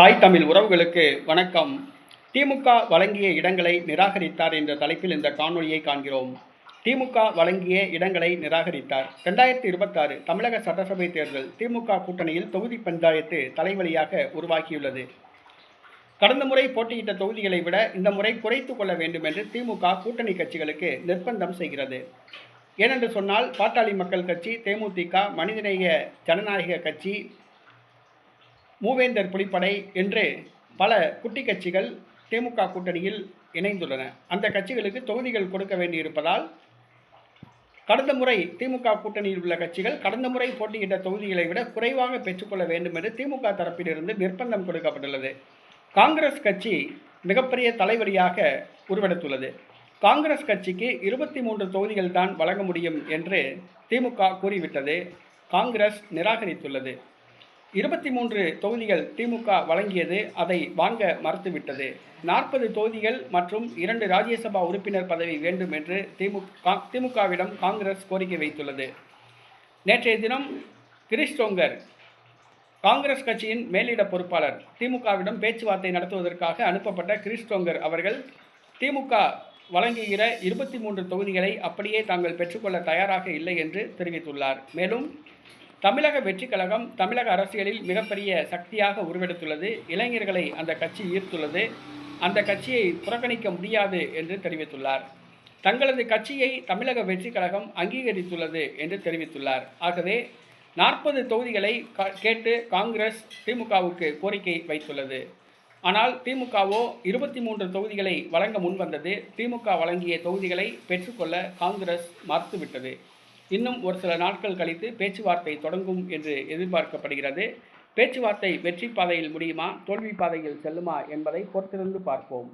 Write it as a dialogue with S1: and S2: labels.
S1: தாய் தமிழ் உறவுகளுக்கு வணக்கம். திமுக வழங்கிய இடங்களை நிராகரித்தார் என்ற தலைப்பில் இந்த காணொலியை காண்கிறோம். திமுக வழங்கிய இடங்களை நிராகரித்தார். 2026 தமிழக சட்டசபை தேர்தல் திமுக கூட்டணியில் தொகுதி பஞ்சாயத்து தலைவலியாக உருவாக்கியுள்ளது. கடந்த முறை போட்டியிட்ட தொகுதிகளை விட இந்த முறை குறைத்துக் கொள்ள வேண்டும் என்று திமுக கூட்டணி கட்சிகளுக்கு நிர்பந்தம் செய்கிறது. ஏனென்று சொன்னால் பாட்டாளி மக்கள் கட்சி, தேமுதிக, மனிதநேய ஜனநாயக கட்சி, மூவேந்தர் புலிப்படை என்று பல குட்டி கட்சிகள் திமுக கூட்டணியில் இணைந்துள்ளன. அந்த கட்சிகளுக்கு தொகுதிகள் கொடுக்க வேண்டியிருப்பதால் கடந்த முறை திமுக கூட்டணியில் உள்ள கட்சிகள் கடந்த முறை போட்டியிட்ட தொகுதிகளை விட குறைவாக பெற்றுக்கொள்ள வேண்டும் என்று திமுக தரப்பிலிருந்து நிர்பந்தம் கொடுக்கப்பட்டுள்ளது. காங்கிரஸ் கட்சி மிகப்பெரிய தலைவலியாக உருவெடுத்துள்ளது. காங்கிரஸ் கட்சிக்கு 23 தொகுதிகள் தான் வழங்க முடியும் என்று திமுக கூறிவிட்டது. காங்கிரஸ் நிராகரித்துள்ளது. 23 தொகுதிகள் திமுக வழங்கியது, அதை வாங்க மறுத்துவிட்டது. 40 தொகுதிகள் மற்றும் 2 ராஜ்யசபா உறுப்பினர் பதவி வேண்டும் என்று திமுகவிடம் காங்கிரஸ் கோரிக்கை வைத்துள்ளது. நேற்றைய தினம் கிறிஸ்டோங்கர், காங்கிரஸ் கட்சியின் மேலிட பொறுப்பாளர், திமுகவிடம் பேச்சுவார்த்தை நடத்துவதற்காக அனுப்பப்பட்ட கிறிஸ்டோங்கர் அவர்கள் திமுக வழங்குகிற 23 தொகுதிகளை அப்படியே தாங்கள் பெற்றுக்கொள்ள தயாராக இல்லை என்று தெரிவித்துள்ளார். மேலும் தமிழக வெற்றி கழகம் தமிழக அரசியலில் மிகப்பெரிய சக்தியாக உருவெடுத்துள்ளது. இளைஞர்களை அந்த கட்சி ஈர்த்துள்ளது. அந்த கட்சியை புறக்கணிக்க முடியாது என்று தெரிவித்துள்ளார். தங்களது கட்சியை தமிழக வெற்றி கழகம் அங்கீகரித்துள்ளது என்று தெரிவித்துள்ளார். ஆகவே 40 தொகுதிகளை கேட்டு காங்கிரஸ் திமுகவுக்கு கோரிக்கை வைத்துள்ளது. ஆனால் திமுகவோ 23 தொகுதிகளை வழங்க முன்வந்தது. திமுக வழங்கிய தொகுதிகளை பெற்றுக்கொள்ள காங்கிரஸ் மறுத்துவிட்டது. இன்னும் ஒரு சில நாட்கள் கழித்து பேச்சுவார்த்தை தொடங்கும் என்று எதிர்பார்க்கப்படுகிறது. பேச்சுவார்த்தை வெற்றி பாதையில் முடியுமா, தோல்வி பாதையில் செல்லுமா என்பதை பொறுத்திருந்து பார்ப்போம்.